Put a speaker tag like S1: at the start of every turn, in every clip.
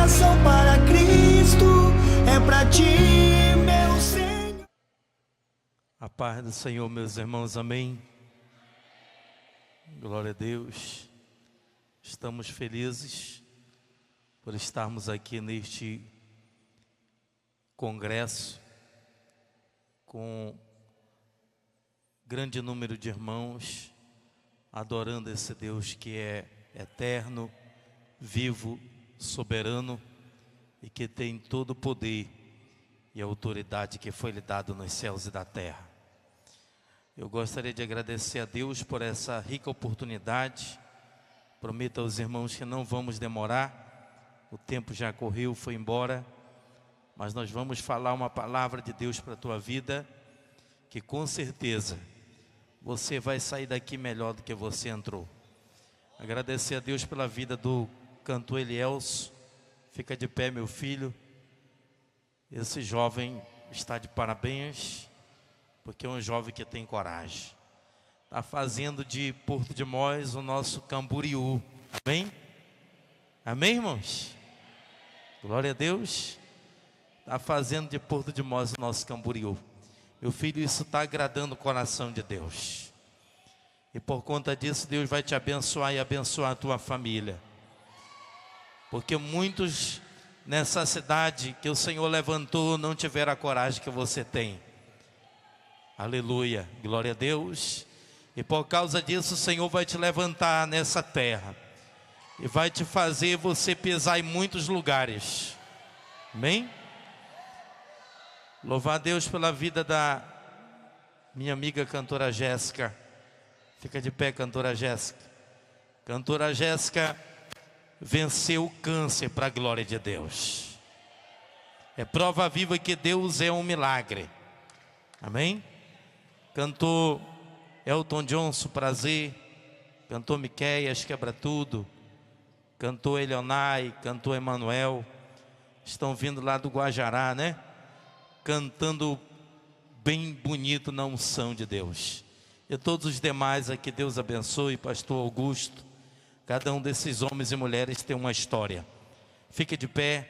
S1: coração para Cristo, é pra ti, meu Senhor.
S2: A paz do Senhor, meus irmãos, amém. Glória a Deus. Estamos felizes por estarmos aqui neste congresso com grande número de irmãos adorando esse Deus que é eterno, vivo, soberano e que tem todo o poder e a autoridade que foi lhe dado nos céus e da terra. Eu gostaria de agradecer a Deus por essa rica oportunidade. Prometo aos irmãos que não vamos demorar, o tempo já correu, foi embora, mas nós vamos falar uma palavra de Deus para a tua vida, que com certeza você vai sair daqui melhor do que você entrou. Agradecer a Deus pela vida do cantor Elielso. Fica de pé, meu filho. Esse jovem está de parabéns, porque é um jovem que tem coragem. Está fazendo de Porto de Mós o nosso Camboriú. Amém? Amém, irmãos? Glória a Deus. Está fazendo de Porto de Mós o nosso Camboriú. Meu filho, isso está agradando o coração de Deus. E por conta disso, Deus vai te abençoar e abençoar a tua família. Porque muitos nessa cidade que o Senhor levantou não tiveram a coragem que você tem. Aleluia, glória a Deus. E por causa disso o Senhor vai te levantar nessa terra e vai te fazer você pisar em muitos lugares. Amém? Louvar a Deus pela vida da minha amiga cantora Jéssica. Fica de pé, cantora Jéssica. Cantora Jéssica venceu o câncer para a glória de Deus. É prova viva que Deus é um milagre. Amém? Cantor Elton Johnson, prazer. Cantor Miqueias, quebra tudo. Cantor Elionai, cantor Emanuel. Estão vindo lá do Guajará, né? Cantando bem bonito na unção de Deus. E todos os demais aqui, Deus abençoe. Pastor Augusto. Cada um desses homens e mulheres tem uma história. Fique de pé.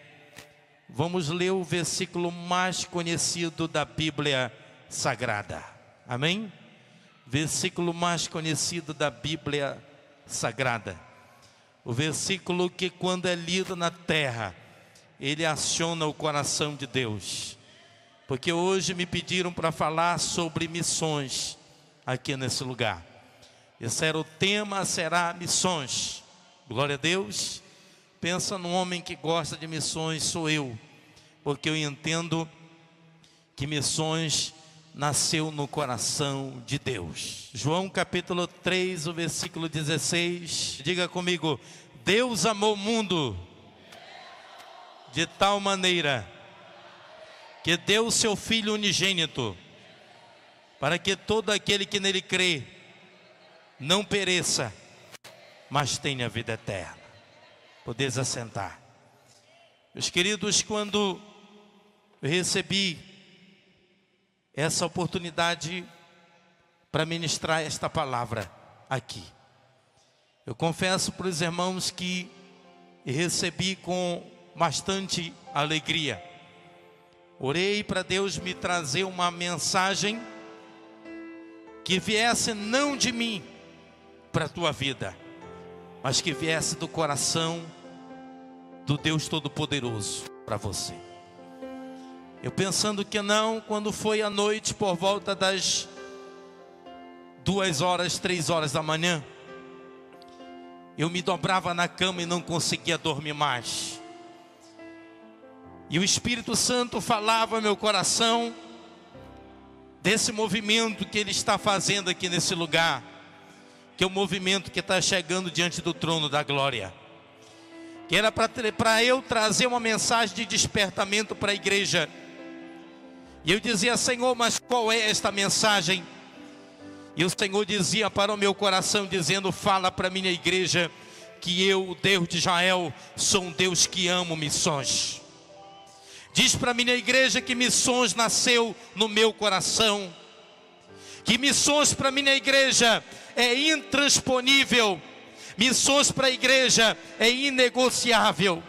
S2: Vamos ler o versículo mais conhecido da Bíblia Sagrada. Amém? Versículo mais conhecido da Bíblia Sagrada. O versículo que quando é lido na terra, ele aciona o coração de Deus. Porque hoje me pediram para falar sobre missões aqui nesse lugar. Esse era o tema, será missões. Glória a Deus. Pensa num homem que gosta de missões, sou eu. Porque eu entendo que missões nasceu no coração de Deus. João capítulo 3, o versículo 16. Diga comigo: Deus amou o mundo de tal maneira que deu o seu Filho unigênito, para que todo aquele que nele crê não pereça, mas tenha vida eterna. Podeis assentar. Meus queridos, quando eu recebi essa oportunidade para ministrar esta palavra aqui, eu confesso para os irmãos que recebi com bastante alegria. Orei para Deus me trazer uma mensagem que viesse não de mim para a tua vida, mas que viesse do coração do Deus Todo-Poderoso para você. Eu pensando que não, quando foi à noite por volta das 2 horas, 3 horas da manhã, eu me dobrava na cama e não conseguia dormir mais. E o Espírito Santo falava ao meu coração desse movimento que Ele está fazendo aqui nesse lugar, que é o movimento que está chegando diante do trono da glória. Que era para eu trazer uma mensagem de despertamento para a igreja. E eu dizia: Senhor, mas qual é esta mensagem? E o Senhor dizia para o meu coração, dizendo: fala para a minha igreja que eu, o Deus de Israel, sou um Deus que amo missões. Diz para a minha igreja que missões nasceu no meu coração. Que missões para a minha igreja é intransponível. Missões para a igreja é inegociável.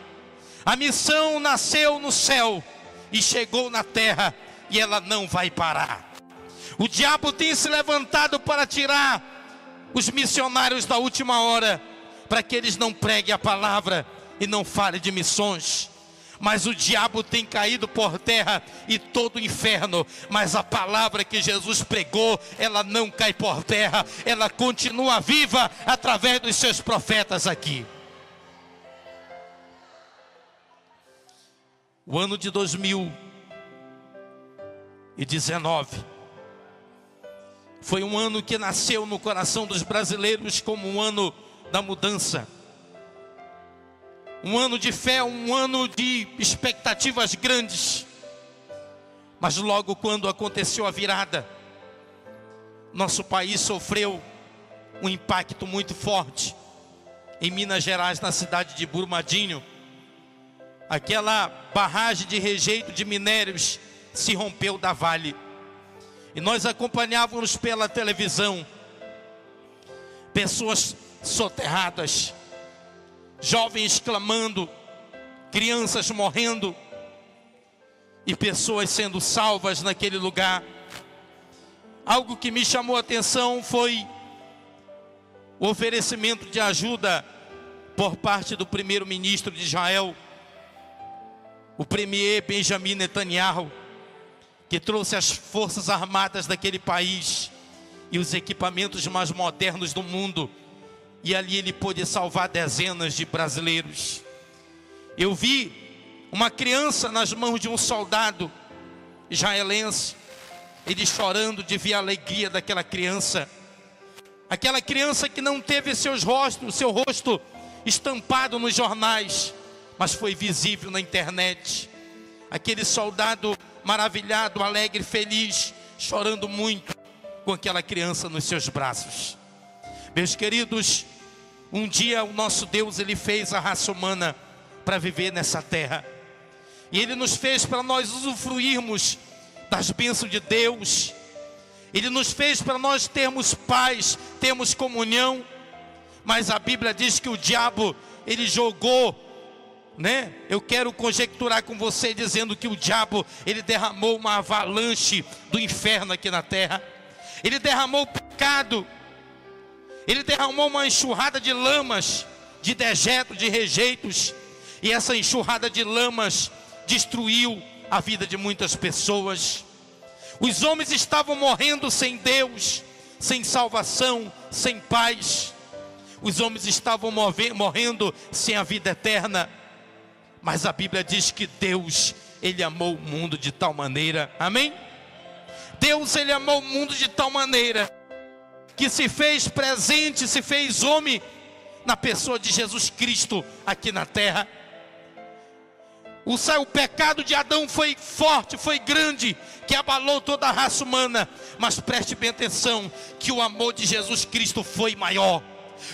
S2: A missão nasceu no céu e chegou na terra, e ela não vai parar. O diabo tem se levantado para tirar os missionários da última hora, para que eles não preguem a palavra e não falem de missões. Mas o diabo tem caído por terra e todo o inferno. Mas a palavra que Jesus pregou, ela não cai por terra, ela continua viva através dos seus profetas aqui. O ano de 2019 foi um ano que nasceu no coração dos brasileiros como um ano da mudança. Um ano de fé, um ano de expectativas grandes. Mas logo quando aconteceu a virada, nosso país sofreu um impacto muito forte. Em Minas Gerais, na cidade de Brumadinho, aquela barragem de rejeito de minérios se rompeu da Vale. E nós acompanhávamos pela televisão pessoas soterradas, jovens clamando, crianças morrendo e pessoas sendo salvas naquele lugar. Algo que me chamou a atenção foi o oferecimento de ajuda por parte do primeiro-ministro de Israel, o premier Benjamin Netanyahu, que trouxe as forças armadas daquele país e os equipamentos mais modernos do mundo, e ali ele pôde salvar dezenas de brasileiros. Eu vi uma criança nas mãos de um soldado israelense, ele chorando de ver a alegria daquela criança. Aquela criança que não teve seu rosto estampado nos jornais, mas foi visível na internet. Aquele soldado maravilhado, alegre, feliz, chorando muito com aquela criança nos seus braços. Meus queridos, um dia o nosso Deus, Ele fez a raça humana para viver nessa terra. E Ele nos fez para nós usufruirmos das bênçãos de Deus. Ele nos fez para nós termos paz, termos comunhão. Mas a Bíblia diz que o diabo, ele jogou, eu quero conjecturar com você dizendo que o diabo, ele derramou uma avalanche do inferno aqui na terra. Ele derramou pecado. Ele derramou uma enxurrada de lamas, de dejetos, de rejeitos. E essa enxurrada de lamas destruiu a vida de muitas pessoas. Os homens estavam morrendo sem Deus, sem salvação, sem paz. Os homens estavam morrendo sem a vida eterna. Mas a Bíblia diz que Deus, Ele amou o mundo de tal maneira, amém? Deus, Ele amou o mundo de tal maneira que se fez presente, se fez homem na pessoa de Jesus Cristo aqui na terra. O pecado de Adão foi forte, foi grande, que abalou toda a raça humana. Mas preste bem atenção, que o amor de Jesus Cristo foi maior.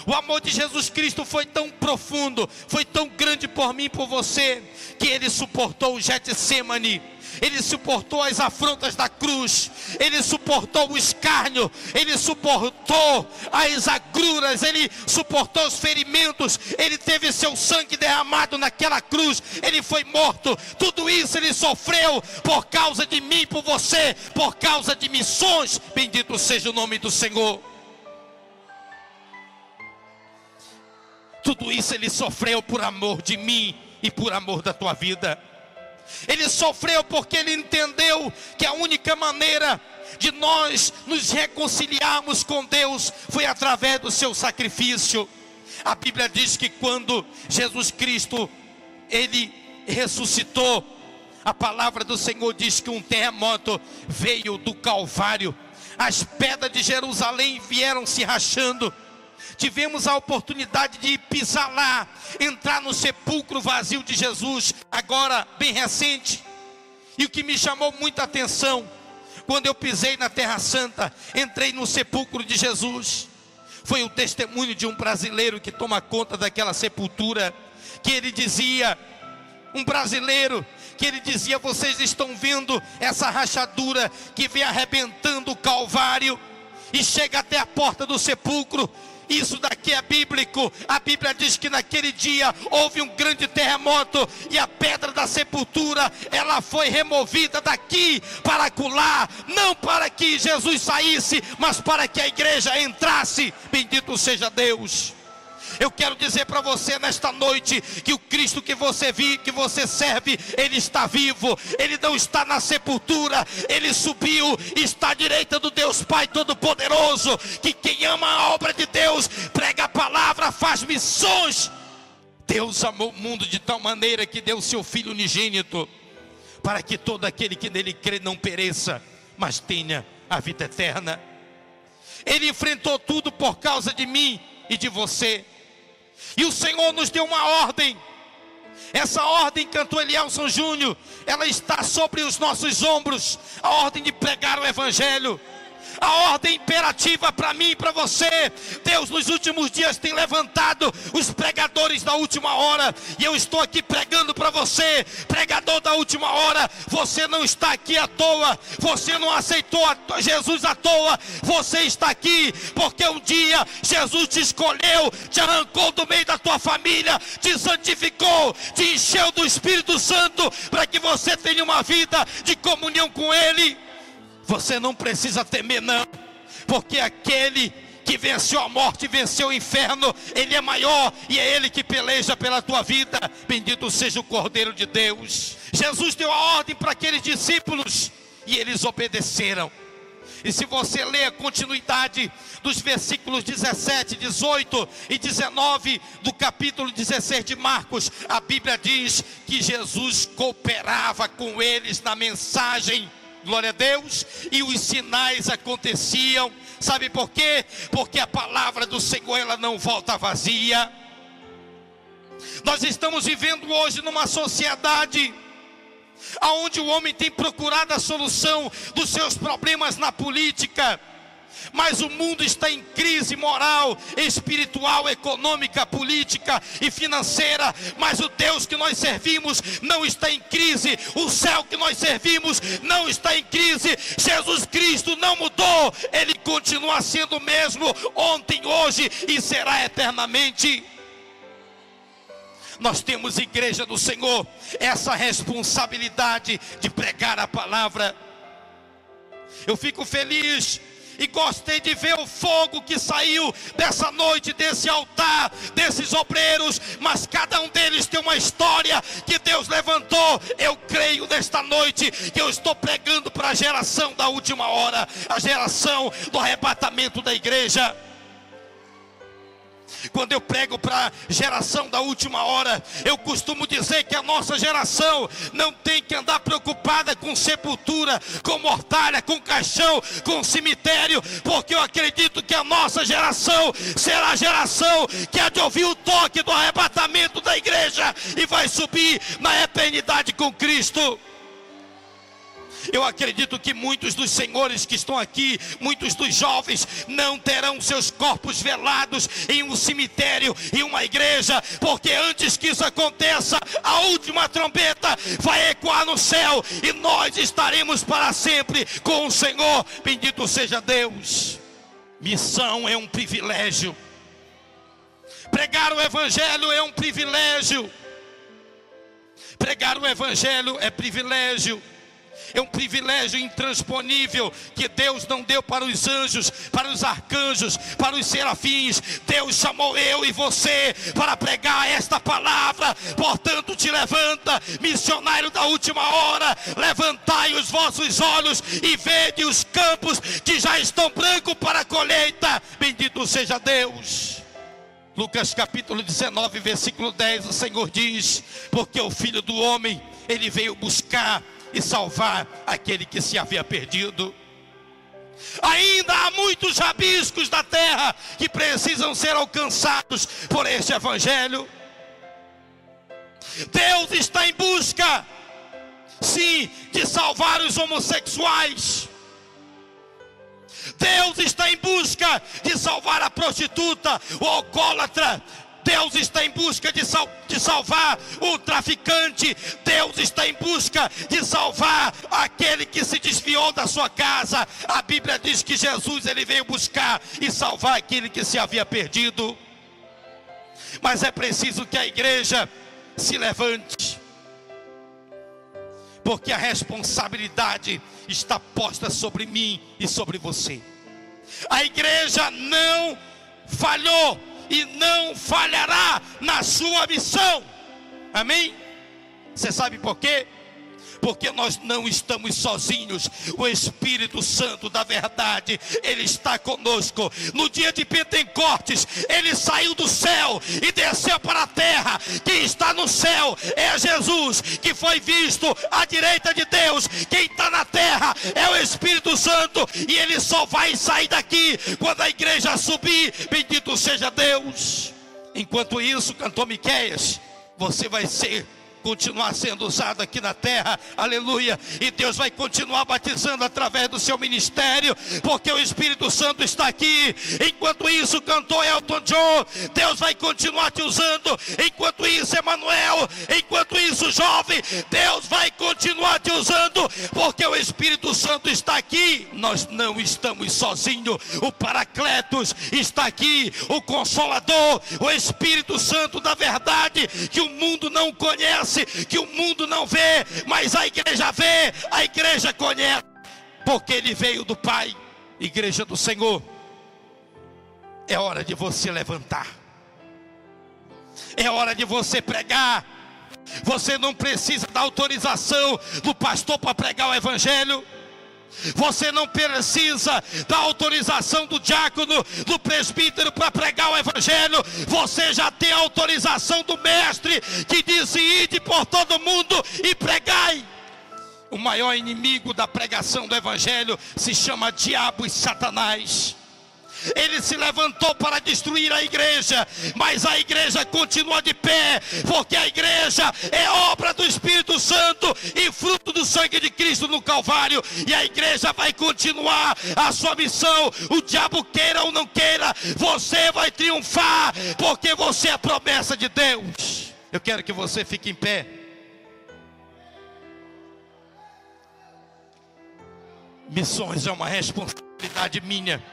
S2: O amor de Jesus Cristo foi tão profundo, foi tão grande por mim e por você, que Ele suportou o Getsemane, Ele suportou as afrontas da cruz, Ele suportou o escárnio, Ele suportou as agruras, Ele suportou os ferimentos, Ele teve seu sangue derramado naquela cruz, Ele foi morto. Tudo isso Ele sofreu por causa de mim e por você, por causa de missões. Bendito seja o nome do Senhor. Tudo isso Ele sofreu por amor de mim e por amor da tua vida. Ele sofreu porque Ele entendeu que a única maneira de nós nos reconciliarmos com Deus foi através do seu sacrifício. A Bíblia diz que quando Jesus Cristo, Ele ressuscitou, a palavra do Senhor diz que um terremoto veio do Calvário. As pedras de Jerusalém vieram se rachando. Tivemos a oportunidade de pisar lá, entrar no sepulcro vazio de Jesus, agora bem recente. E o que me chamou muita atenção, quando eu pisei na Terra Santa, entrei no sepulcro de Jesus, foi o testemunho de um brasileiro que toma conta daquela sepultura, que ele dizia, um brasileiro, que ele dizia: vocês estão vendo essa rachadura que vem arrebentando o Calvário, e chega até a porta do sepulcro. Isso daqui é bíblico. A Bíblia diz que naquele dia houve um grande terremoto e a pedra da sepultura, ela foi removida daqui para acolá, não para que Jesus saísse, mas para que a igreja entrasse. Bendito seja Deus. Eu quero dizer para você nesta noite que o Cristo que você serve, Ele está vivo, Ele não está na sepultura, Ele subiu, está à direita do Deus Pai Todo-Poderoso, que quem ama a obra de Deus, prega a palavra, faz missões. Deus amou o mundo de tal maneira que deu o seu Filho unigênito, para que todo aquele que nele crê não pereça, mas tenha a vida eterna. Ele enfrentou tudo por causa de mim e de você. E o Senhor nos deu uma ordem. Essa ordem, cantou Elielson Júnior, ela está sobre os nossos ombros. A ordem de pregar o Evangelho. A ordem imperativa para mim e para você. Deus nos últimos dias tem levantado os pregadores da última hora. E eu estou aqui pregando para você, pregador da última hora. Você não está aqui à toa. Você não aceitou Jesus à toa. Você está aqui porque um dia Jesus te escolheu, te arrancou do meio da tua família, te santificou, te encheu do Espírito Santo, para que você tenha uma vida de comunhão com Ele. Você não precisa temer não, porque aquele que venceu a morte, venceu o inferno, Ele é maior e é Ele que peleja pela tua vida. Bendito seja o Cordeiro de Deus. Jesus deu a ordem para aqueles discípulos e eles obedeceram. E se você ler a continuidade dos versículos 17, 18 e 19 do capítulo 16 de Marcos, a Bíblia diz que Jesus cooperava com eles na mensagem. Glória a Deus. E os sinais aconteciam. Sabe por quê? Porque a palavra do Senhor, ela não volta vazia. Nós estamos vivendo hoje numa sociedade onde o homem tem procurado a solução dos seus problemas na política. Mas o mundo está em crise moral, espiritual, econômica, política e financeira. Mas o Deus que nós servimos não está em crise. O céu que nós servimos não está em crise. Jesus Cristo não mudou. Ele continua sendo o mesmo ontem, hoje e será eternamente. Nós temos, igreja do Senhor, essa responsabilidade de pregar a palavra. Eu fico feliz e gostei de ver o fogo que saiu dessa noite, desse altar, desses obreiros. Mas cada um deles tem uma história que Deus levantou. Eu creio nesta noite que eu estou pregando para a geração da última hora, a geração do arrebatamento da igreja. Quando eu prego para a geração da última hora, eu costumo dizer que a nossa geração não tem que andar preocupada com sepultura, com mortalha, com caixão, com cemitério, porque eu acredito que a nossa geração será a geração que há de ouvir o toque do arrebatamento da igreja e vai subir na eternidade com Cristo. Eu acredito que muitos dos senhores que estão aqui, muitos dos jovens, não terão seus corpos velados em um cemitério, em uma igreja, porque antes que isso aconteça, a última trombeta vai ecoar no céu e nós estaremos para sempre com o Senhor. Bendito seja Deus. Missão é um privilégio. Pregar o Evangelho é um privilégio. Pregar o Evangelho é privilégio. É um privilégio intransponível que Deus não deu para os anjos, para os arcanjos, para os serafins. Deus chamou eu e você para pregar esta palavra. Portanto, te levanta, missionário da última hora. Levantai os vossos olhos e vede os campos que já estão brancos para a colheita. Bendito seja Deus. Lucas capítulo 19, versículo 10, o Senhor diz: porque o Filho do Homem, Ele veio buscar e salvar aquele que se havia perdido. Ainda há muitos rabiscos da terra que precisam ser alcançados por este Evangelho. Deus está em busca, sim, de salvar os homossexuais. Deus está em busca de salvar a prostituta, o alcoólatra. Deus está em busca de salvar o traficante. Deus está em busca de salvar aquele que se desviou da sua casa. A Bíblia diz que Jesus, ele veio buscar e salvar aquele que se havia perdido. Mas é preciso que a igreja se levante, porque a responsabilidade está posta sobre mim e sobre você. A igreja não falhou e não falhará na sua missão. Amém? Você sabe por quê? Porque nós não estamos sozinhos. O Espírito Santo da verdade, ele está conosco. No dia de Pentecostes, ele saiu do céu e desceu para a terra. Quem está no céu é Jesus, que foi visto à direita de Deus. Quem está na terra é o Espírito Santo, e ele só vai sair daqui quando a igreja subir. Bendito seja Deus. Enquanto isso, cantou Miqueias, você vai continuar sendo usado aqui na terra, aleluia, e Deus vai continuar batizando através do seu ministério, porque o Espírito Santo está aqui. Enquanto isso, cantou Elton John, Deus vai continuar te usando. Enquanto isso, Emanuel, enquanto isso, jovem, Deus vai continuar te usando, porque o Espírito Santo está aqui. Nós não estamos sozinhos. O Paracletos está aqui, o Consolador, o Espírito Santo da verdade, que o mundo não conhece, que o mundo não vê, mas a igreja vê, a igreja conhece, porque ele veio do Pai. Igreja do Senhor, é hora de você levantar, é hora de você pregar. Você não precisa da autorização do pastor para pregar o evangelho. Você não precisa da autorização do diácono, do presbítero para pregar o evangelho. Você já tem a autorização do mestre, que diz: ide por todo mundo e pregai. O maior inimigo da pregação do evangelho se chama diabo e Satanás. Ele se levantou para destruir a igreja, mas a igreja continua de pé, porque a igreja é obra do Espírito Santo e fruto do sangue de Cristo no Calvário. E a igreja vai continuar a sua missão. O diabo queira ou não queira, você vai triunfar, porque você é a promessa de Deus. Eu quero que você fique em pé. Missões é uma responsabilidade minha,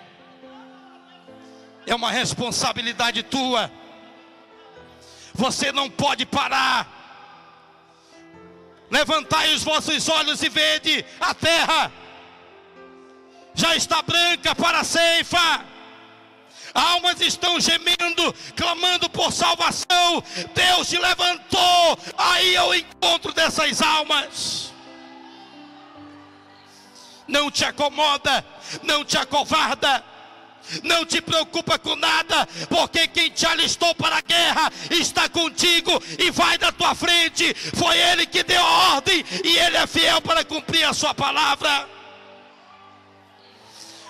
S2: é uma responsabilidade tua. Você não pode parar. Levantai os vossos olhos e vede, a terra já está branca para a ceifa. Almas estão gemendo, clamando por salvação. Deus te levantou aí ao encontro dessas almas. Não te acomoda, não te acovarda, não te preocupa com nada, porque quem te alistou para a guerra está contigo e vai da tua frente. Foi Ele que deu a ordem e Ele é fiel para cumprir a sua palavra.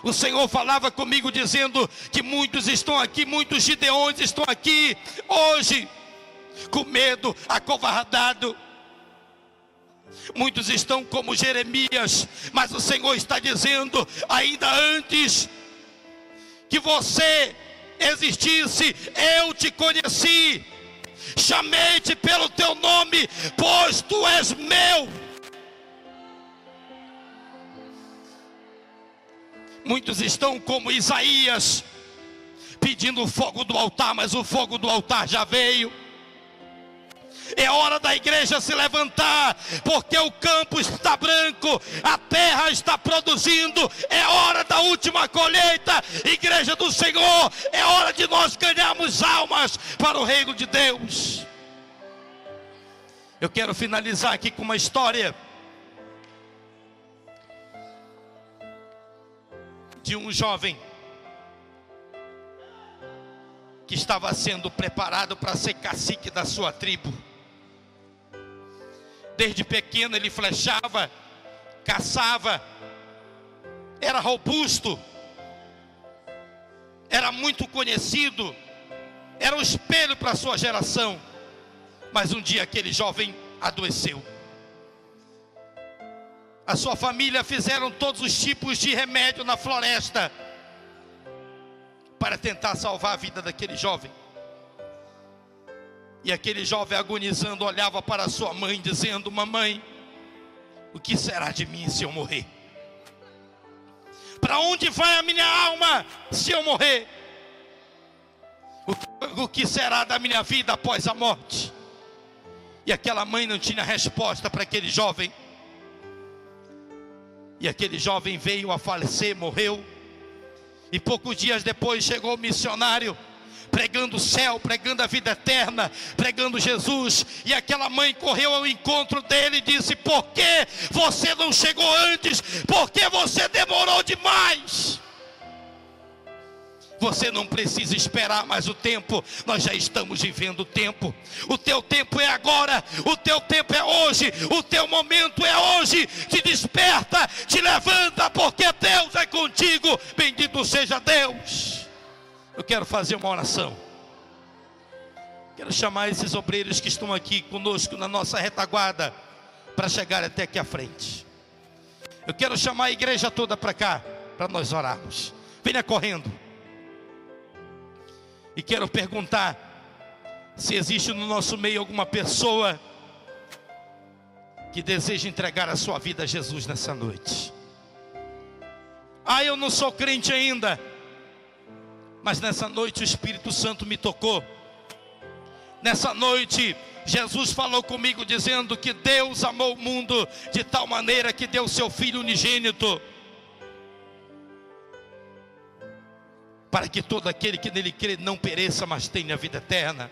S2: O Senhor falava comigo dizendo que muitos estão aqui, muitos Gideões estão aqui hoje com medo, acovardado. Muitos estão como Jeremias, mas o Senhor está dizendo: ainda antes que você existisse, eu te conheci, chamei-te pelo teu nome, pois tu és meu. Muitos estão como Isaías, pedindo o fogo do altar, mas o fogo do altar já veio. É hora da igreja se levantar, porque o campo está branco, a terra está produzindo. É hora da última colheita. Igreja do Senhor, é hora de nós ganharmos almas para o reino de Deus. Eu quero finalizar aqui com uma história de um jovem que estava sendo preparado para ser cacique da sua tribo. Desde pequeno ele flechava, caçava, era robusto, era muito conhecido, era um espelho para a sua geração. Mas um dia aquele jovem adoeceu. A sua família fizeram todos os tipos de remédio na floresta para tentar salvar a vida daquele jovem. E aquele jovem agonizando olhava para sua mãe dizendo: mamãe, o que será de mim se eu morrer? Para onde vai a minha alma se eu morrer? O que será da minha vida após a morte? E aquela mãe não tinha resposta para aquele jovem. E aquele jovem veio a falecer, morreu. E poucos dias depois chegou o missionário, pregando o céu, pregando a vida eterna, pregando Jesus. E aquela mãe correu ao encontro dele e disse: por que você não chegou antes? Por que você demorou demais? Você não precisa esperar mais o tempo, nós já estamos vivendo o tempo. O teu tempo é agora, o teu tempo é hoje, o teu momento é hoje. Te desperta, te levanta, porque Deus é contigo. Bendito seja Deus. Eu quero fazer uma oração. Quero chamar esses obreiros que estão aqui conosco na nossa retaguarda para chegar até aqui à frente. Eu quero chamar a igreja toda para cá, para nós orarmos. Venha correndo. E quero perguntar se existe no nosso meio alguma pessoa que deseja entregar a sua vida a Jesus nessa noite. Ah, eu não sou crente ainda, mas nessa noite o Espírito Santo me tocou. Nessa noite Jesus falou comigo dizendo que Deus amou o mundo de tal maneira que deu seu Filho unigênito, para que todo aquele que nele crê não pereça, mas tenha vida eterna.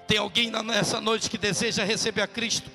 S2: Tem alguém nessa noite que deseja receber a Cristo?